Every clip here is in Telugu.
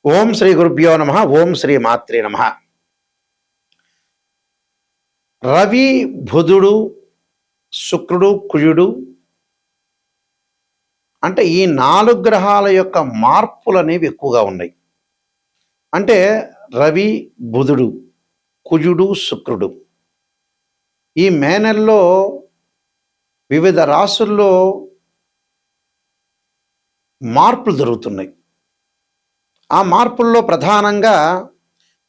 ఓం శ్రీ గురుభ్యో నమః. ఓం శ్రీ మాత్రే నమః. రవి, బుధుడు, శుక్రుడు, కుజుడు అంటే ఈ 4 గ్రహాల యొక్క మార్పులు అనేవి ఎక్కువగా ఉన్నాయి. అంటే రవి, బుధుడు, కుజుడు, శుక్రుడు ఈ మే నెలలో వివిధ రాశుల్లో మార్పులు జరుగుతున్నాయి. ఆ మార్పుల్లో ప్రధానంగా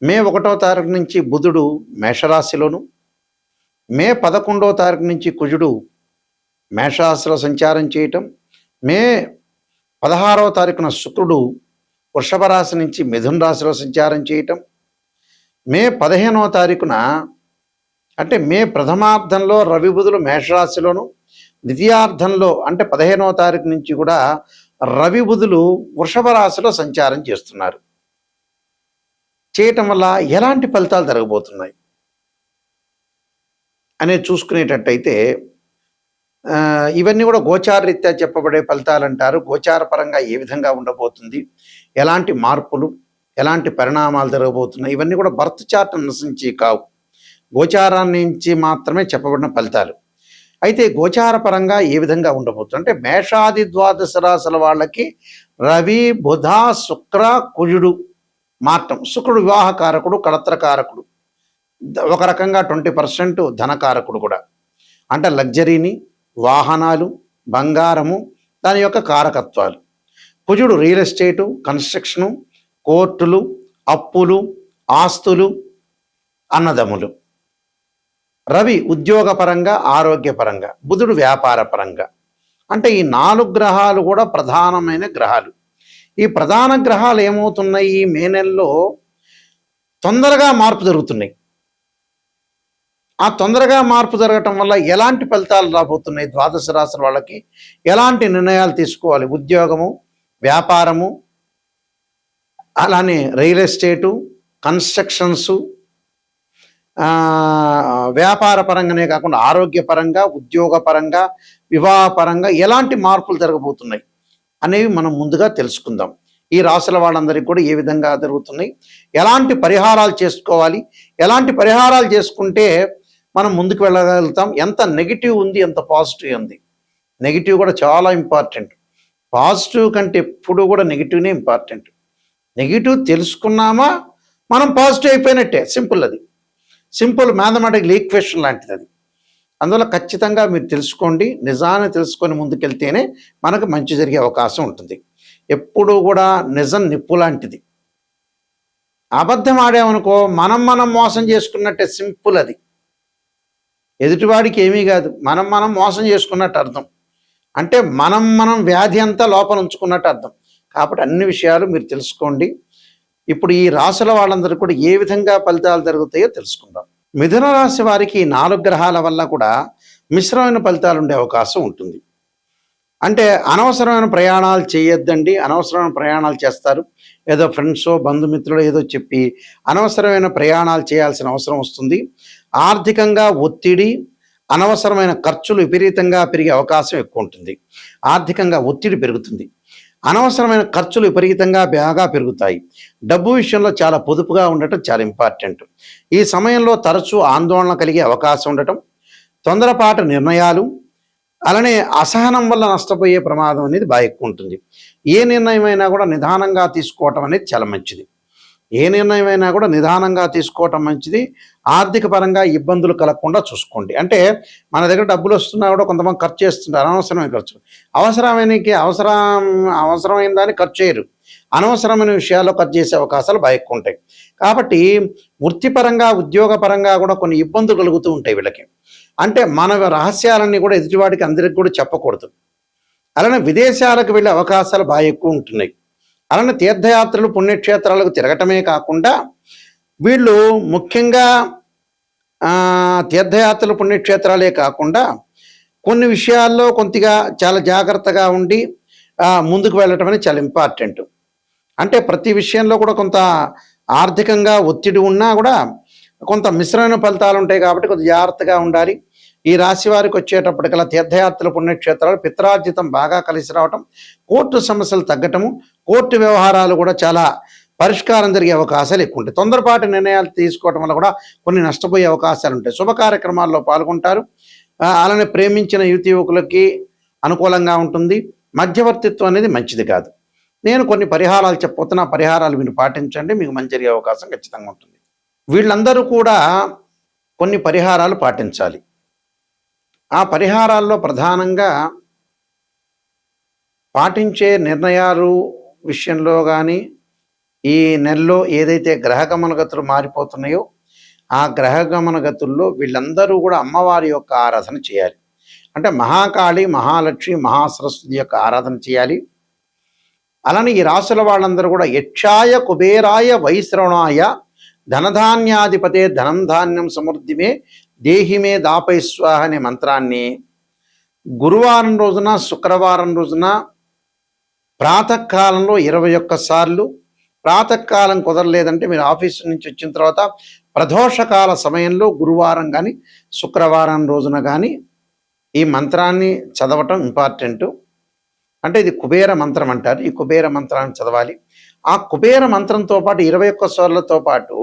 మే 1వ తారీఖు నుంచి బుధుడు మేషరాశిలోను, మే 11వ తారీఖు నుంచి కుజుడు మేషరాశిలో సంచారం చేయటం, మే 16వ తారీఖున శుక్రుడు వృషభ రాశి నుంచి మిథున రాశిలో సంచారం చేయటం, మే 15వ తారీఖున అంటే మే ప్రథమార్థంలో రవి బుధులు మేషరాశిలోను, ద్వితీయార్థంలో అంటే 15వ తారీఖు నుంచి కూడా రవి బుధులు వృషభ రాశిలో సంచారం చేస్తున్నారు. చేయటం వల్ల ఎలాంటి ఫలితాలు జరగబోతున్నాయి అనేది చూసుకునేటట్టయితే ఇవన్నీ కూడా గోచార రీత్యా చెప్పబడే ఫలితాలు అంటారు. గోచార పరంగా ఏ విధంగా ఉండబోతుంది, ఎలాంటి మార్పులు, ఎలాంటి పరిణామాలు జరగబోతున్నాయి, ఇవన్నీ కూడా బర్త్ చార్ట్ అనుసరించి కావు, గోచారాన్ని నుంచి మాత్రమే చెప్పబడిన ఫలితాలు. అయితే గోచార పరంగా ఏ విధంగా ఉండబోతుంది అంటే మేషాది ద్వాదశ రాశుల వాళ్ళకి రవి, బుధ, శుక్ర, కుజుడు మాత్రం. శుక్రుడు వివాహకారకుడు, కళత్రకారకుడు, ఒక రకంగా 20% ధనకారకుడు కూడా. అంటే లగ్జరీని, వాహనాలు, బంగారము దాని యొక్క కారకత్వాలు. కుజుడు రియల్ ఎస్టేటు, కన్స్ట్రక్షను, కోర్టులు, అప్పులు, ఆస్తులు, అన్నదమ్ములు. రవి ఉద్యోగపరంగా, ఆరోగ్యపరంగా, బుధుడు వ్యాపార పరంగా. అంటే ఈ 4 గ్రహాలు కూడా ప్రధానమైన గ్రహాలు. ఈ ప్రధాన గ్రహాలు ఏమవుతున్నాయి, ఈ మే నెలలో తొందరగా మార్పు జరుగుతున్నాయి. ఆ తొందరగా మార్పు జరగటం వల్ల ఎలాంటి ఫలితాలు రాబోతున్నాయి, ద్వాదశ రాశుల వాళ్ళకి ఎలాంటి నిర్ణయాలు తీసుకోవాలి, ఉద్యోగము, వ్యాపారము, అలానే రియల్ ఎస్టేటు, కన్స్ట్రక్షన్సు, వ్యాపార పరంగానే కాకుండా ఆరోగ్యపరంగా, ఉద్యోగపరంగా, వివాహపరంగా ఎలాంటి మార్పులు జరగబోతున్నాయి అనేవి మనం ముందుగా తెలుసుకుందాం. ఈ రాశుల వాళ్ళందరికీ కూడా ఏ విధంగా జరుగుతున్నాయి, ఎలాంటి పరిహారాలు చేసుకోవాలి, ఎలాంటి పరిహారాలు చేసుకుంటే మనం ముందుకు వెళ్ళగలుగుతాం, ఎంత నెగిటివ్ ఉంది, ఎంత పాజిటివ్ ఉంది. నెగిటివ్ కూడా చాలా ఇంపార్టెంట్. పాజిటివ్ కంటే ఎప్పుడు కూడా నెగిటివ్నే ఇంపార్టెంట్. నెగిటివ్ తెలుసుకున్నామా మనం పాజిటివ్ అయిపోయినట్టే. సింపుల్, అది సింపుల్ మ్యాథమెటికల్ ఈక్వేషన్ లాంటిది అది. అందువల్ల ఖచ్చితంగా మీరు తెలుసుకోండి, నిజాన్ని తెలుసుకొని ముందుకెళ్తేనే మనకు మంచి జరిగే అవకాశం ఉంటుంది. ఎప్పుడూ కూడా నిజం నిప్పు లాంటిది. అబద్ధం ఆడామనుకో మనం మోసం చేసుకున్నట్టే. సింపుల్ అది. ఎదుటివాడికి ఏమీ కాదు, మనం మోసం చేసుకున్నట్టు అర్థం. అంటే మనం వ్యాధి అంతా లోపల ఉంచుకున్నట్టు అర్థం. కాబట్టి అన్ని విషయాలు మీరు తెలుసుకోండి. ఇప్పుడు ఈ రాశుల వాళ్ళందరూ కూడా ఏ విధంగా ఫలితాలు జరుగుతాయో తెలుసుకుందాం. మిథున రాశి వారికి 4 గ్రహాల వల్ల కూడా మిశ్రమైన ఫలితాలు ఉండే అవకాశం ఉంటుంది. అంటే అనవసరమైన ప్రయాణాలు చేయొద్దండి. అనవసరమైన ప్రయాణాలు చేస్తారు. ఏదో ఫ్రెండ్సో, బంధుమిత్రులు ఏదో చెప్పి అనవసరమైన ప్రయాణాలు చేయాల్సిన అవసరం వస్తుంది. ఆర్థికంగా ఒత్తిడి, అనవసరమైన ఖర్చులు విపరీతంగా పెరిగే అవకాశం ఎక్కువ ఉంటుంది. ఆర్థికంగా ఒత్తిడి పెరుగుతుంది. అనవసరమైన ఖర్చులు విపరీతంగా బాగా పెరుగుతాయి. డబ్బు విషయంలో చాలా పొదుపుగా ఉండటం చాలా ఇంపార్టెంట్. ఈ సమయంలో తరచూ ఆందోళన కలిగే అవకాశం ఉండటం, తొందరపాటు నిర్ణయాలు, అలానే అసహనం వల్ల నష్టపోయే ప్రమాదం అనేది బాగా ఎక్కువ ఉంటుంది. ఏ నిర్ణయమైనా కూడా నిదానంగా తీసుకోవటం అనేది చాలా మంచిది. ఏ నిర్ణయమైనా కూడా నిదానంగా తీసుకోవటం మంచిది. ఆర్థిక పరంగా ఇబ్బందులు కలగకుండా చూసుకోండి. అంటే మన దగ్గర డబ్బులు వస్తున్నా కూడా కొంతమంది ఖర్చు చేస్తుంటారు, అనవసరమైన ఖర్చు. అవసరమైన దాన్ని ఖర్చు చేయరు, అనవసరమైన విషయాల్లో ఖర్చు చేసే అవకాశాలు బాగా ఎక్కువ ఉంటాయి. కాబట్టి వృత్తిపరంగా, ఉద్యోగపరంగా కూడా కొన్ని ఇబ్బందులు కలుగుతూ ఉంటాయి వీళ్ళకి. అంటే మన రహస్యాలన్నీ కూడా ఎదుటివాడికి అందరికి కూడా చెప్పకూడదు. అలానే విదేశాలకు వెళ్ళే అవకాశాలు బాగా ఎక్కువ ఉంటున్నాయి. అలానే తీర్థయాత్రలు, పుణ్యక్షేత్రాలకు తిరగటమే కాకుండా వీళ్ళు ముఖ్యంగా తీర్థయాత్రలు, పుణ్యక్షేత్రాలే కాకుండా కొన్ని విషయాల్లో కొంతగా చాలా జాగ్రత్తగా ఉండి ముందుకు వెళ్ళటం అనేది చాలా ఇంపార్టెంట్. అంటే ప్రతి విషయంలో కూడా కొంత ఆర్థికంగా ఒత్తిడి ఉన్నా కూడా కొంత మిశ్రమైన ఫలితాలు ఉంటాయి. కాబట్టి కొంత జాగ్రత్తగా ఉండాలి. ఈ రాశి వారికి వచ్చేటప్పటికల్లా తీర్థయాత్రలు, పుణ్యక్షేత్రాలు, పిత్రార్జితం బాగా కలిసి రావటం, కోర్టు సమస్యలు తగ్గటము, కోర్టు వ్యవహారాలు కూడా చాలా పరిష్కారం జరిగే అవకాశాలు ఎక్కువ ఉంటాయి. తొందరపాటు నిర్ణయాలు తీసుకోవడం వల్ల కూడా కొన్ని నష్టపోయే అవకాశాలు ఉంటాయి. శుభ కార్యక్రమాల్లో పాల్గొంటారు. అలానే ప్రేమించిన యువతి యువకులకి అనుకూలంగా ఉంటుంది. మధ్యవర్తిత్వం అనేది మంచిది కాదు. నేను కొన్ని పరిహారాలు చెప్పబోతున్నా, పరిహారాలు మీరు పాటించండి, మీకు మంచి జరిగే అవకాశం ఖచ్చితంగా ఉంటుంది. వీళ్ళందరూ కూడా కొన్ని పరిహారాలు పాటించాలి. ఆ పరిహారాల్లో ప్రధానంగా పాటించే నిర్ణయాలు విషయంలో కానీ, ఈ నెలలో ఏదైతే గ్రహగమన గతులు మారిపోతున్నాయో ఆ గ్రహగమన గతుల్లో వీళ్ళందరూ కూడా అమ్మవారి యొక్క ఆరాధన చేయాలి. అంటే మహాకాళి, మహాలక్ష్మి, మహాసరస్వతి యొక్క ఆరాధన చేయాలి. అలానే ఈ రాశుల వాళ్ళందరూ కూడా యక్షాయ, కుబేరాయ, వైశ్రవణాయ, ధనధాన్యాధిపతే ధనం ధాన్యం సమృద్ధిమే దేహిమే దాపై స్వాహ అనే మంత్రాన్ని గురువారం రోజున, శుక్రవారం రోజున ప్రాతకాలంలో 21 సార్లు, ప్రాతకాలం కుదరలేదంటే మీరు ఆఫీసు నుంచి వచ్చిన తర్వాత ప్రదోషకాల సమయంలో గురువారం కానీ శుక్రవారం రోజున కానీ ఈ మంత్రాన్ని చదవటం ఇంపార్టెంటు. అంటే ఇది కుబేర మంత్రం అంటారు. ఈ కుబేర మంత్రాన్ని చదవాలి. ఆ కుబేర మంత్రంతో పాటు 21 సార్లతో పాటు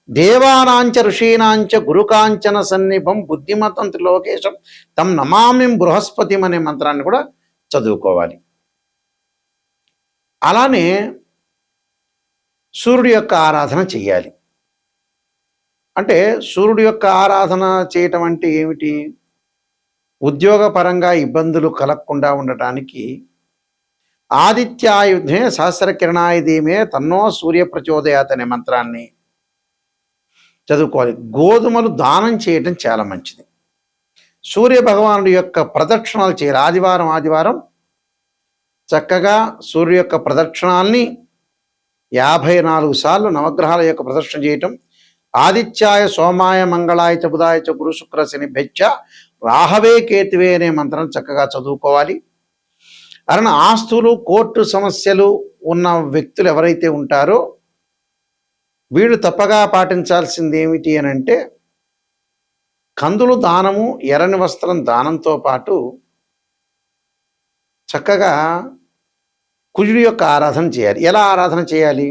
దేవానాంచ ఋషీనాంచ గురుకాంచన సన్నిభం బుద్ధిమతం త్రిలోకేశం తం నమామిం బృహస్పతిం అనే మంత్రాన్ని కూడా చదువుకోవాలి. అలానే సూర్యుడి యొక్క ఆరాధన చెయ్యాలి. అంటే సూర్యుడి యొక్క ఆరాధన చేయటం అంటే ఏమిటి? ఉద్యోగపరంగా ఇబ్బందులు కలగకుండా ఉండటానికి ఆదిత్యాయుధే సహస్రకిరణాయ ధీమే తన్నో సూర్య ప్రచోదయాత్ అనే మంత్రాన్ని చదువుకోవాలి. గోధుమలు దానం చేయటం చాలా మంచిది. సూర్య భగవానుడి యొక్క ప్రదక్షిణాలు చేయాలి. ఆదివారం చక్కగా సూర్య యొక్క ప్రదక్షిణాల్ని 54 సార్లు నవగ్రహాల యొక్క ప్రదక్షిణ చేయటం. ఆదిత్యాయ, సోమాయ, మంగళాయ చ బుధాయ చ గురు శుక్ర శని భెచ్చ రాహవే కేతువే అనే మంత్రం చక్కగా చదువుకోవాలి. అలానే ఆస్తులు, కోర్టు సమస్యలు ఉన్న వ్యక్తులు ఎవరైతే ఉంటారో వీళ్ళు తప్పగా పాటించాల్సింది ఏమిటి అని అంటే కందులు దానము, ఎర్రని వస్త్రం దానంతో పాటు చక్కగా కుజుడి యొక్క ఆరాధన చేయాలి. ఎలా ఆరాధన చేయాలి?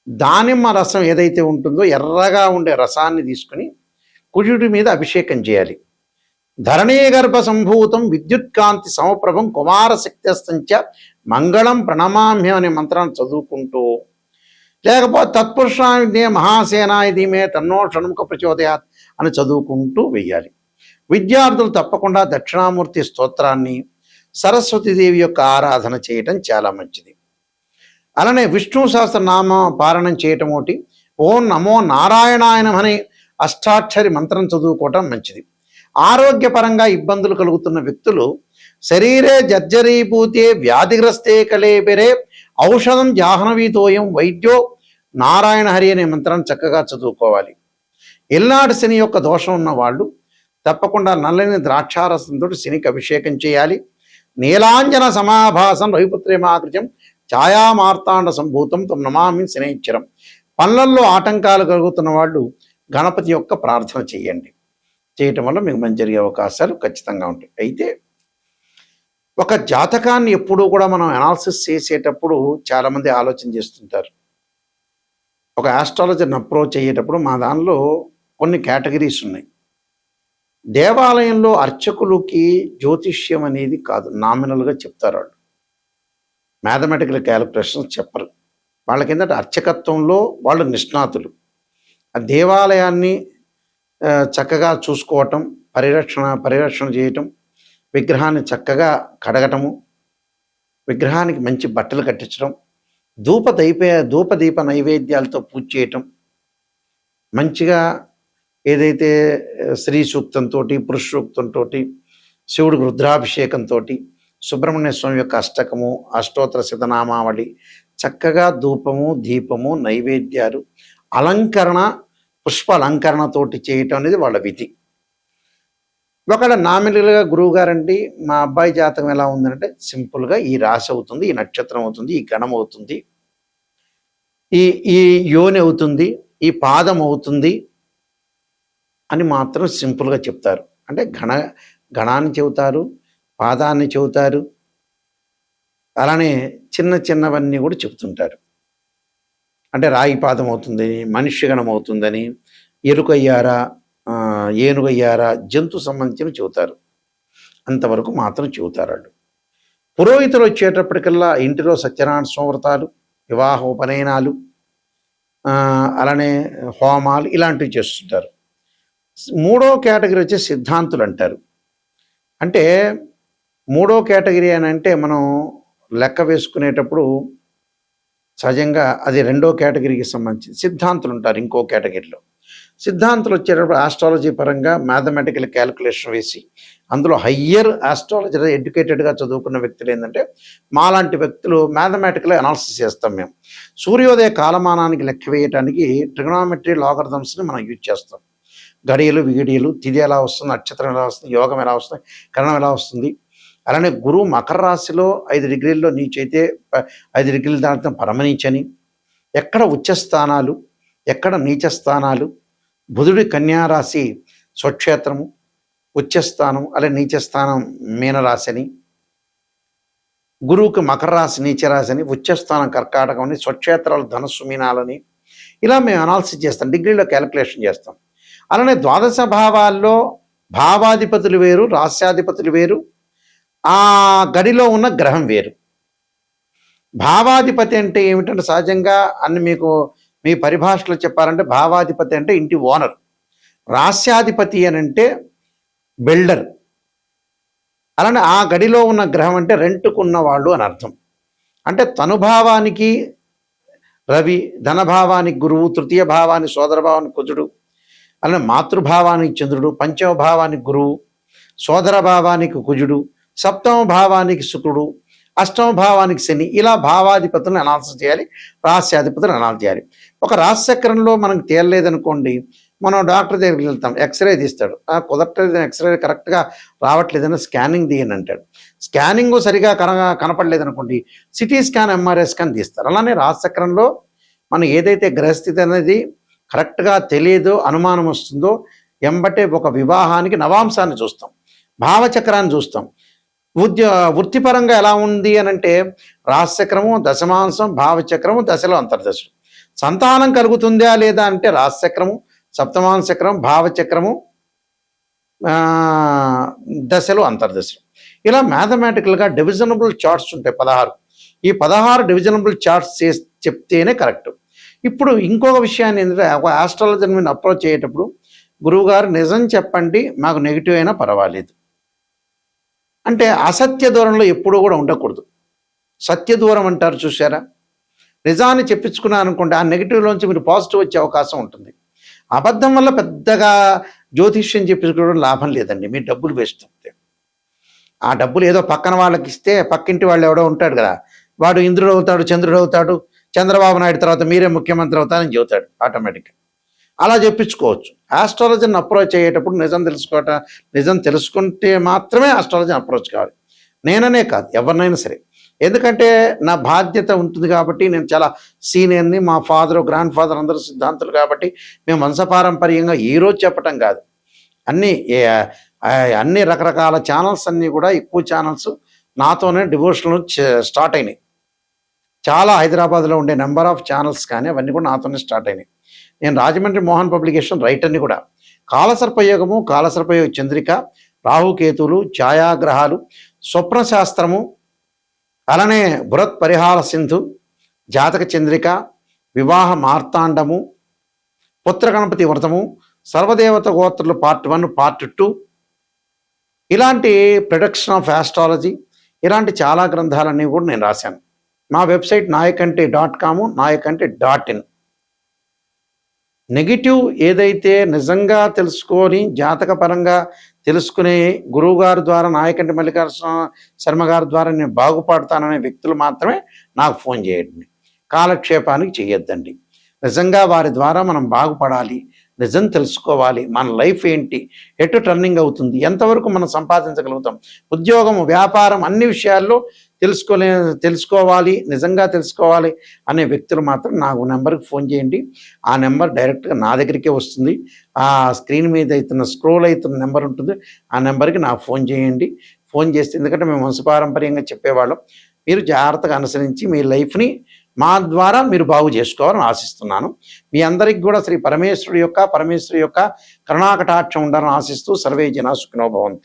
దానిమ్మ రసం ఏదైతే ఉంటుందో ఎర్రగా ఉండే రసాన్ని తీసుకుని కుజుడి మీద అభిషేకం చేయాలి. ధరణీ గర్భ సంభూతం విద్యుత్కాంతి సమప్రభం కుమార శక్తిస్తంచ మంగళం ప్రణమామ్యం అనే మంత్రాన్ని చదువుకుంటూ, లేకపోతే తత్పురుషాయ మహాసేనాయ ధీమే తన్నో షణ్ముఖ ప్రచోదయాత్ అని చదువుకుంటూ వెయ్యాలి. విద్యార్థులు తప్పకుండా దక్షిణామూర్తి స్తోత్రాన్ని, సరస్వతీదేవి యొక్క ఆరాధన చేయటం చాలా మంచిది. అలానే విష్ణు సహస్రనామ పారాయణం చేయటం ఒకటి, ఓం నమో నారాయణాయనం అనే అష్టాక్షరి మంత్రం చదువుకోవటం మంచిది. ఆరోగ్యపరంగా ఇబ్బందులు కలుగుతున్న వ్యక్తులు శరీరే జర్జరీభూతే వ్యాధిగ్రస్తే కలేబెరే ఔషధం జాహ్నవీతోయం వైద్యో నారాయణ హరి అనే మంత్రాన్ని చక్కగా చదువుకోవాలి. ఎల్నాటి శని యొక్క దోషం ఉన్న వాళ్ళు తప్పకుండా నల్లని ద్రాక్షారసంతో శనికి అభిషేకం చేయాలి. నీలాంజన సమాభాసం రవిపుత్రేమాకృత్యం ఛాయామార్తాండ సంభూతం తం నమామి శనైశ్చరం. పనులల్లో ఆటంకాలు కలుగుతున్న వాళ్ళు గణపతి యొక్క ప్రార్థన చేయండి. చేయటం వల్ల మీకు మంచి జరిగే అవకాశాలు ఖచ్చితంగా ఉంటాయి. అయితే ఒక జాతకాన్ని ఎప్పుడూ కూడా మనం అనాలిసిస్ చేసేటప్పుడు చాలామంది ఆలోచన చేస్తుంటారు. ఒక ఆస్ట్రాలజర్ని అప్రోచ్ అయ్యేటప్పుడు మా దానిలో కొన్ని కేటగిరీస్ ఉన్నాయి. దేవాలయంలో అర్చకులకి జ్యోతిష్యం అనేది కాదు, నామినల్గా చెప్తారు వాళ్ళు. మ్యాథమెటికల్ క్యాలిక్యులేషన్స్ చెప్పరు. వాళ్ళ కిందట అర్చకత్వంలో వాళ్ళు నిష్ణాతులు. ఆ దేవాలయాన్ని చక్కగా చూసుకోవటం, పరిరక్షణ చేయటం, విగ్రహాన్ని చక్కగా కడగటము, విగ్రహానికి మంచి బట్టలు కట్టించడం, ధూపదీప నైవేద్యాలతో పూజ చేయటం, మంచిగా ఏదైతే శ్రీ సూక్తంతో, పురుష సూక్తంతో, శివుడికి రుద్రాభిషేకంతో, సుబ్రహ్మణ్య స్వామి యొక్క అష్టకము, అష్టోత్తర శతనామావళి, చక్కగా ధూపము, దీపము, నైవేద్యాలు, అలంకరణ, పుష్ప అలంకరణతోటి చేయటం అనేది వాళ్ళ విధి. ఒకవేళ నామినల్గా గురువు గారండి మా అబ్బాయి జాతకం ఎలా ఉందంటే సింపుల్గా ఈ రాశి అవుతుంది, ఈ నక్షత్రం అవుతుంది, ఈ గణం అవుతుంది, ఈ యోని అవుతుంది, ఈ పాదం అవుతుంది అని మాత్రం సింపుల్గా చెప్తారు. అంటే గణాన్ని చెబుతారు, పాదాన్ని చెబుతారు, అలానే చిన్నవన్నీ కూడా చెబుతుంటారు. అంటే రాయి పాదం అవుతుందని, మనిషి గణం అవుతుందని, ఎలుకయ్యారా, ఏనుగయ్యారా, జంతు సంబంధించిన చెబుతారు. అంతవరకు మాత్రం చెబుతారు వాళ్ళు. పురోహితులు వచ్చేటప్పటికల్లా ఇంటిలో సత్యనారాయణ స్వామి వివాహ ఉపనయనాలు, అలానే హోమాలు ఇలాంటివి చేస్తుంటారు. మూడో కేటగిరీ వచ్చి సిద్ధాంతులు అంటారు. అంటే మూడో కేటగిరీ అని అంటే మనం లెక్క వేసుకునేటప్పుడు సహజంగా అది రెండో కేటగిరీకి సంబంధించి సిద్ధాంతులు ఉంటారు. ఇంకో కేటగిరీలో సిద్ధాంతులు వచ్చేటప్పుడు ఆస్ట్రాలజీ పరంగా మ్యాథమెటికల్ క్యాలిక్యులేషన్ వేసి అందులో హయ్యర్ ఆస్ట్రాలజీ ఎడ్యుకేటెడ్గా చదువుకున్న వ్యక్తులు ఏంటంటే మాలాంటి వ్యక్తులు మ్యాథమెటికల్ అనాలిసిస్ చేస్తాం. మేము సూర్యోదయ కాలమానానికి లెక్క వేయడానికి ట్రిగనామెట్రీ లాగరిథమ్స్ని మనం యూజ్ చేస్తాం. గడియలు విగిడియలు, తిథి ఎలా వస్తుంది, నక్షత్రం ఎలా వస్తుంది, యోగం ఎలా వస్తుంది, కరణం ఎలా వస్తుంది. అలానే గురువు మకర రాశిలో 5 డిగ్రీల్లో నీచైతే 5 డిగ్రీలు దాటిన పరమనీచని, ఎక్కడ ఉచ్చ స్థానాలు, ఎక్కడ నీచ స్థానాలు, బుధుడి కన్యారాశి స్వక్షేత్రము, ఉచ్చస్థానం అలా నీచస్థానం మీనరాశి అని, గురువుకి మకర రాశి నీచరాశి అని, ఉచ్చస్థానం కర్కాటకం అని, స్వక్షేత్రాలు ధనస్సు మీనాలని ఇలా మేము అనాలిసిస్ చేస్తాం, డిగ్రీలో క్యాలిక్యులేషన్ చేస్తాం. అలానే ద్వాదశ భావాల్లో భావాధిపతులు వేరు, రాస్యాధిపతులు వేరు, ఆ గడిలో ఉన్న గ్రహం వేరు. భావాధిపతి అంటే ఏమిటంటే సహజంగా అన్ని మీకు మీ పరిభాషలో చెప్పాలంటే భావాధిపతి అంటే ఇంటి ఓనర్, రాస్యాధిపతి అని అంటే బిల్డర్. అలానే ఆ గడిలో ఉన్న గ్రహం అంటే రెంట్కున్న వాళ్ళు అని అర్థం. అంటే తనుభావానికి రవి, ధనభావానికి గురువు, తృతీయ భావానికి సోదర భావానికి కుజుడు, అలానే మాతృభావానికి చంద్రుడు, పంచమ భావానికి గురువు, సోదర భావానికి కుజుడు, సప్తమ భావానికి శుక్రుడు, అష్టమ భావానికి శని, ఇలా భావాధిపతులను అనాలిసిస్ చేయాలి, రాస్యాధిపతులను అనాలిసిస్ చేయాలి. ఒక రాశిచక్రంలో మనకు తేలలేదనుకోండి, మనం డాక్టర్ దగ్గరికి వెళ్తాం, ఎక్స్రే తీస్తాడు, కుదరట్లేదు, ఎక్స్రే కరెక్ట్గా రావట్లేదని స్కానింగ్ తీయని అంటాడు. స్కానింగ్ సరిగా కనపడలేదనుకోండి, సిటీ స్కాన్, ఎంఆర్ఐ స్కాన్ తీస్తారు. అలానే రాశిచక్రంలో మనం ఏదైతే గ్రహస్థితి అనేది కరెక్ట్గా తెలియదో, అనుమానం వస్తుందో, ఎంబటే ఒక వివాహానికి నవాంశాన్ని చూస్తాం, భావచక్రాన్ని చూస్తాం. వృత్తిపరంగా ఎలా ఉంది అని అంటే రాశిచక్రము, దశమాంశం, భావచక్రము, దశలో అంతర్దశలు. సంతానం కలుగుతుందా లేదా అంటే రాశిచక్రము, సప్తమాంశ చక్రం, భావచక్రము, దశలు అంతర్దశలు. ఇలా మ్యాథమెటికల్గా డివిజనబుల్ చార్ట్స్ ఉంటాయి 16. ఈ 16 డివిజనబుల్ చార్ట్స్ చెప్తేనే కరెక్ట్. ఇప్పుడు ఇంకొక విషయాన్ని ఏంటంటే ఆస్ట్రాలజీని మీరు అప్రోచ్ అయ్యేటప్పుడు, గురువుగారు నిజం చెప్పండి, మాకు నెగిటివ్ అయినా పర్వాలేదు అంటే అసత్య దూరంలో ఎప్పుడూ కూడా ఉండకూడదు. సత్య దూరం అంటారు చూసారా, నిజాన్ని చెప్పించుకున్నాను అనుకోండి, ఆ నెగిటివ్లోంచి మీరు పాజిటివ్ వచ్చే అవకాశం ఉంటుంది. అబద్ధం వల్ల పెద్దగా జ్యోతిష్యం చెప్పించుకోవడం లాభం లేదండి, మీ డబ్బులు వేస్ట్ అవుతాయి. ఆ డబ్బులు ఏదో పక్కన వాళ్ళకి ఇస్తే పక్కింటి వాళ్ళు ఎవడో ఉంటాడు కదా, వాడు ఇంద్రుడు అవుతాడు, చంద్రుడు అవుతాడు, చంద్రబాబు నాయుడు తర్వాత మీరే ముఖ్యమంత్రి అవుతారని చెబుతాడు ఆటోమేటిక్గా. అలా చెప్పించుకోవచ్చు. ఆస్ట్రాలజీని అప్రోచ్ అయ్యేటప్పుడు నిజం తెలుసుకుంటే మాత్రమే ఆస్ట్రాలజీని అప్రోచ్ కావాలి. నేననే కాదు, ఎవరినైనా సరే. ఎందుకంటే నా బాధ్యత ఉంటుంది కాబట్టి, నేను చాలా సీనియర్ని, మా ఫాదరు, గ్రాండ్ ఫాదర్ అందరూ సిద్ధాంతులు కాబట్టి మేము వంశపారంపర్యంగా ఈరోజు చెప్పటం కాదు. అన్ని రకరకాల ఛానల్స్ అన్నీ కూడా, ఎక్కువ ఛానల్స్ నాతోనే డివోషనల్ స్టార్ట్ అయినాయి. చాలా హైదరాబాద్లో ఉండే నెంబర్ ఆఫ్ ఛానల్స్ కానీ అవన్నీ కూడా నాతోనే స్టార్ట్ అయినాయి. నేను రాజమండ్రి మోహన్ పబ్లికేషన్ రైటర్ని కూడా. కాలసర్పయోగము, కాలసర్పయోగ చంద్రిక, రాహుకేతువులు, ఛాయాగ్రహాలు, స్వప్న శాస్త్రము, అలానే బృహత్ పరిహార సింధు, జాతక చంద్రిక, వివాహ మార్తాండము, పుత్ర గణపతి వ్రతము, సర్వదేవత గోత్రులు పార్ట్ 1, పార్ట్ 2, ఇలాంటి ప్రొడక్షన్ ఆఫ్ ఆస్ట్రాలజీ, ఇలాంటి చాలా గ్రంథాలన్నీ కూడా నేను రాశాను. మా వెబ్సైట్ nayakanti.com, nayakanti.in. నెగిటివ్ ఏదైతే నిజంగా తెలుసుకొని జాతక పరంగా తెలుసుకునే గురువుగారి ద్వారా, నాయకంటి మల్లికార్జున శర్మ గారి ద్వారా నేను బాగుపడతాననే వ్యక్తులు మాత్రమే నాకు ఫోన్ చేయండి. కాలక్షేపానికి చేయొద్దండి. నిజంగా వారి ద్వారా మనం బాగుపడాలి, నిజం తెలుసుకోవాలి, మన లైఫ్ ఏంటి, ఎటు టర్నింగ్ అవుతుంది, ఎంతవరకు మనం సంపాదించగలుగుతాం, ఉద్యోగం, వ్యాపారం, అన్ని విషయాల్లో తెలుసుకోవాలి, నిజంగా తెలుసుకోవాలి అనే వ్యక్తులు మాత్రం నాకు నెంబర్కి ఫోన్ చేయండి. ఆ నెంబర్ డైరెక్ట్గా నా దగ్గరికే వస్తుంది. ఆ స్క్రీన్ మీద స్క్రోల్ అవుతున్న నెంబర్ ఉంటుంది, ఆ నెంబర్కి నాకు ఫోన్ చేయండి. ఫోన్ చేస్తే, ఎందుకంటే మేము వంశపారంపర్యంగా చెప్పేవాళ్ళం, మీరు జాగ్రత్తగా అనుసరించి మీ లైఫ్ని మా ద్వారా మీరు బాగు చేసుకోవాలని ఆశిస్తున్నాను. మీ అందరికి కూడా శ్రీ పరమేశ్వరి యొక్క కరుణాకటాక్షం ఉండాలని ఆశిస్తూ సర్వే జనా సుఖినో భవంతు.